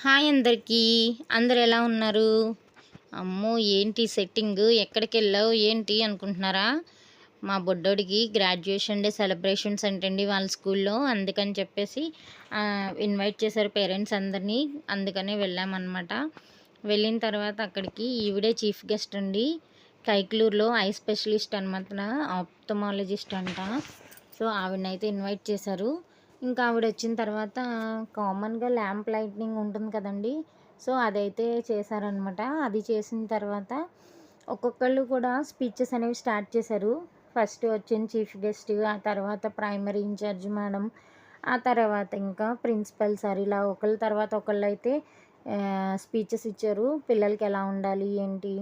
Hi అందరికీ. అందరు ఎలా ఉన్నారు? అమ్మో! ఏంటి సెట్టింగ్, ఎక్కడికెళ్ళావు ఏంటి అనుకుంటున్నారా? మా బుడ్డోడికి గ్రాడ్యుయేషన్ డే సెలబ్రేషన్స్ అంటండి వాళ్ళ స్కూల్లో. అందుకని చెప్పేసి ఇన్వైట్ చేశారు పేరెంట్స్ అందరినీ. అందుకనే వెళ్ళామన్నమాట. వెళ్ళిన తర్వాత అక్కడికి ఈవిడే చీఫ్ గెస్ట్ అండి. కైక్లూరులో ఐ స్పెషలిస్ట్ అనమాట, ఆప్థమాలజిస్ట్ అంట. సో ఆవిడనైతే ఇన్వైట్ చేశారు. ఇంకా ఆవిడ వచ్చిన తర్వాత కామన్గా ల్యాంప్ లైట్నింగ్ ఉంటుంది కదండి, సో అదైతే చేశారనమాట. అది చేసిన తర్వాత ఒక్కొక్కళ్ళు కూడా స్పీచెస్ అనేవి స్టార్ట్ చేశారు. ఫస్ట్ వచ్చిన చీఫ్ గెస్ట్, ఆ తర్వాత ప్రైమరీ ఇన్ఛార్జ్ మేడం, ఆ తర్వాత ఇంకా ప్రిన్సిపల్ సార్, ఇలా ఒకళ్ళ తర్వాత ఒకళ్ళు అయితే స్పీచెస్ ఇచ్చారు. పిల్లలకి ఎలా ఉండాలి ఏంటి,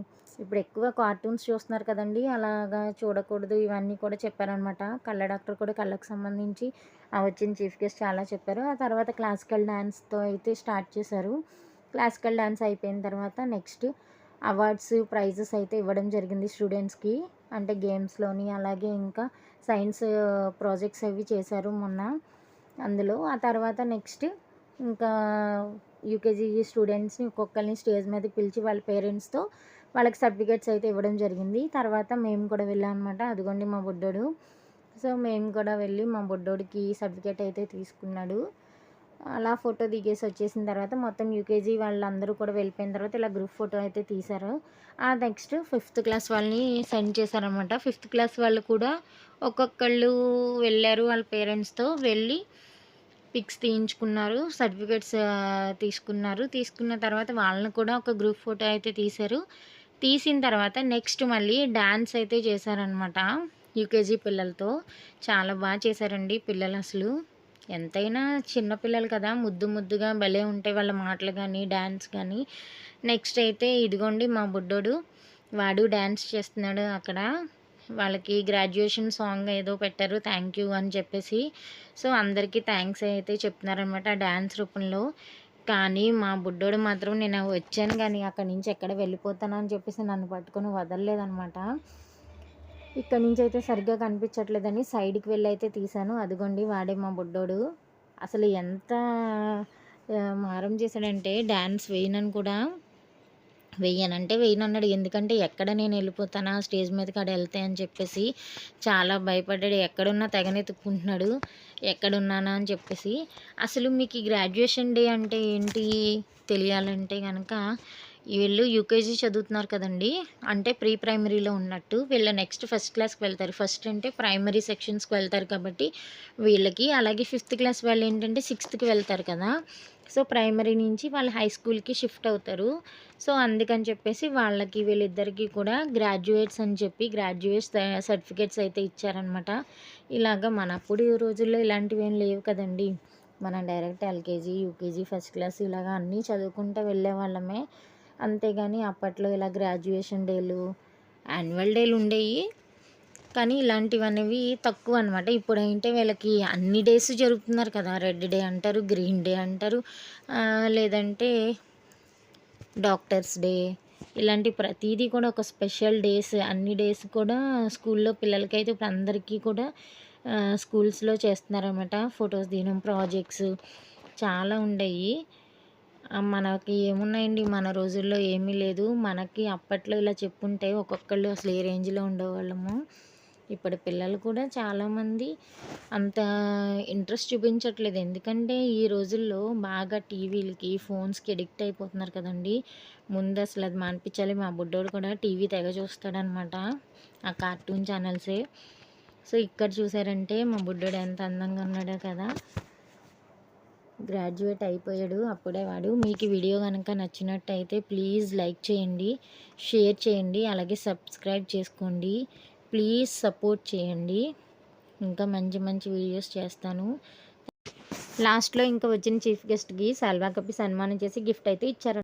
ఇప్పుడు ఎక్కువ కార్టూన్స్ చూస్తున్నారు కదండి, అలాగా చూడకూడదు ఇవన్నీ కూడా చెప్పారనమాట. కళ్ళ డాక్టర్ కూడా కళ్ళకు సంబంధించి వచ్చిన చీఫ్ గెస్ట్ చాలా చెప్పారు. ఆ తర్వాత క్లాసికల్ డ్యాన్స్తో అయితే స్టార్ట్ చేశారు. క్లాసికల్ డ్యాన్స్ అయిపోయిన తర్వాత నెక్స్ట్ అవార్డ్స్ ప్రైజెస్ అయితే ఇవ్వడం జరిగింది స్టూడెంట్స్కి. అంటే గేమ్స్లోని, అలాగే ఇంకా సైన్స్ ప్రాజెక్ట్స్ అవి చేశారు మొన్న అందులో. ఆ తర్వాత నెక్స్ట్ ఇంకా యూకేజీ స్టూడెంట్స్ని ఒక్కొక్కరిని స్టేజ్ మీద పిలిచి వాళ్ళ పేరెంట్స్తో వాళ్ళకి సర్టిఫికేట్స్ అయితే ఇవ్వడం జరిగింది. తర్వాత మేము కూడా వెళ్ళాం అనమాట. అదిగోండి మా బుడ్డోడు. సో మేము కూడా వెళ్ళి మా బుడ్డోడికి సర్టిఫికేట్ అయితే తీసుకున్నాడు. అలా ఫోటో దిగేసి వచ్చేసిన తర్వాత మొత్తం యూకేజీ వాళ్ళందరూ కూడా వెళ్ళిపోయిన తర్వాత ఇలా గ్రూప్ ఫోటో అయితే తీశారు. ఆ నెక్స్ట్ 5th క్లాస్ వాళ్ళని సెండ్ చేశారనమాట. 5th క్లాస్ వాళ్ళు కూడా ఒక్కొక్కళ్ళు వెళ్ళారు వాళ్ళ పేరెంట్స్తో, వెళ్ళి పిక్స్ తీయించుకున్నారు, సర్టిఫికేట్స్ తీసుకున్నారు. తీసుకున్న తర్వాత వాళ్ళని కూడా ఒక గ్రూప్ ఫోటో అయితే తీశారు. తీసిన తర్వాత నెక్స్ట్ మళ్ళీ డ్యాన్స్ అయితే చేశారనమాట యూకేజీ పిల్లలతో. చాలా బాగా చేశారండి పిల్లలు. అసలు ఎంతైనా చిన్నపిల్లలు కదా, ముద్దు ముద్దుగా భలే ఉంటాయి వాళ్ళ మాటలు కానీ డ్యాన్స్ కానీ. నెక్స్ట్ అయితే ఇదిగోండి మా బుడ్డోడు, వాడు డ్యాన్స్ చేస్తున్నాడు అక్కడ. వాళ్ళకి గ్రాడ్యుయేషన్ సాంగ్ ఏదో పెట్టారు, థ్యాంక్ యూ అని చెప్పేసి. సో అందరికీ థ్యాంక్స్ అయితే చెప్తున్నారనమాట డ్యాన్స్ రూపంలో. కానీ మా బుడ్డోడు మాత్రం నేను వచ్చాను కానీ అక్కడి నుంచి ఎక్కడ వెళ్ళిపోతాను అని చెప్పేసి నన్ను పట్టుకొని వదలలేదనమాట. ఇక్కడ నుంచి అయితే సరిగ్గా కనిపించట్లేదని సైడ్కి వెళ్ళి అయితే తీశాను. అదిగోండి వాడే మా బుడ్డోడు. అసలు ఎంత మారం చేశాడంటే డ్యాన్స్ వేయనని కూడా వెయ్యనంటే వెయ్యనన్నాడు. ఎందుకంటే ఎక్కడ నేను వెళ్ళిపోతానా స్టేజ్ మీదకి ఆడ వెళ్తే అని చెప్పేసి చాలా భయపడ్డాడు. ఎక్కడున్నా తెగనెత్తుకుంటున్నాడు ఎక్కడున్నానా అని చెప్పేసి. అసలు మీకు ఈ గ్రాడ్యుయేషన్ డే అంటే ఏంటి తెలియాలంటే కనుక, వీళ్ళు యూకేజీ చదువుతున్నారు కదండి, అంటే ప్రీ ప్రైమరీలో ఉన్నట్టు. వీళ్ళు నెక్స్ట్ ఫస్ట్ క్లాస్కి వెళ్తారు. ఫస్ట్ అంటే ప్రైమరీ సెక్షన్స్కి వెళ్తారు కాబట్టి వీళ్ళకి, అలాగే 5th క్లాస్ వాళ్ళు ఏంటంటే 6థ్కి వెళ్తారు కదా. సో ప్రైమరీ నుంచి వాళ్ళు హై స్కూల్కి షిఫ్ట్ అవుతారు. సో అందుకని చెప్పేసి వాళ్ళకి వీళ్ళిద్దరికీ కూడా గ్రాడ్యుయేట్స్ అని చెప్పి గ్రాడ్యుయేట్ సర్టిఫికేట్స్ అయితే ఇచ్చారనమాట. ఇలాగ మనప్పుడు రోజుల్లో ఇలాంటివి ఏం లేవు కదండి. మనం direct LKG UKG first class ఇలాగ అన్నీ చదువుకుంటూ వెళ్ళే వాళ్ళమే. అంతేగాని అప్పట్లో ఇలా గ్రాడ్యుయేషన్ డేలు యాన్యువల్ డేలు ఉండేవి కానీ ఇలాంటివనేవి తక్కువ అనమాట. ఇప్పుడు ఏంటంటే వీళ్ళకి అన్ని డేస్ జరుపుతున్నారు కదా, రెడ్ డే అంటారు, గ్రీన్ డే అంటారు, లేదంటే డాక్టర్స్ డే, ఇలాంటి ప్రతిదీ కూడా ఒక స్పెషల్ డేస్. అన్ని డేస్ కూడా స్కూల్లో పిల్లలకైతే ఇప్పుడు అందరికీ కూడా స్కూల్స్లో చేస్తున్నారన్నమాట. ఫొటోస్ తీయడం, ప్రాజెక్ట్స్ చాలా ఉండేవి. మనకి ఏమున్నాయండి, మన రోజుల్లో ఏమీ లేదు. మనకి అప్పట్లో ఇలా చెప్పుంటే ఒక్కొక్కళ్ళు అసలు ఏ రేంజ్లో ఉండేవాళ్ళము. ఇప్పుడు పిల్లలు కూడా చాలామంది అంత ఇంట్రెస్ట్ చూపించట్లేదు. ఎందుకంటే ఈ రోజుల్లో బాగా టీవీలకి ఫోన్స్కి అడిక్ట్ అయిపోతున్నారు కదండి. ముందు అసలు అది మానిపించాలి. మా బుడ్డోడు కూడా టీవీ తెగ చూస్తాడనమాట, ఆ కార్టూన్ ఛానల్సే. సో ఇక్కడ చూసారంటే మా బుడ్డోడు ఎంత అందంగా ఉన్నాడో కదా, గ్రాడ్యుయేట్ అయిపోయాడు అప్పుడే వాడు. మీకు వీడియో కనుక నచ్చినట్టయితే ప్లీజ్ లైక్ చేయండి, షేర్ చేయండి, అలాగే సబ్స్క్రైబ్ చేసుకోండి. ప్లీజ్ సపోర్ట్ చేయండి. ఇంకా మంచి మంచి వీడియోస్ చేస్తాను. లాస్ట్లో ఇంకా వచ్చిన చీఫ్ గెస్ట్కి శాల్వా కప్పి సన్మానం చేసి గిఫ్ట్ అయితే ఇచ్చారు.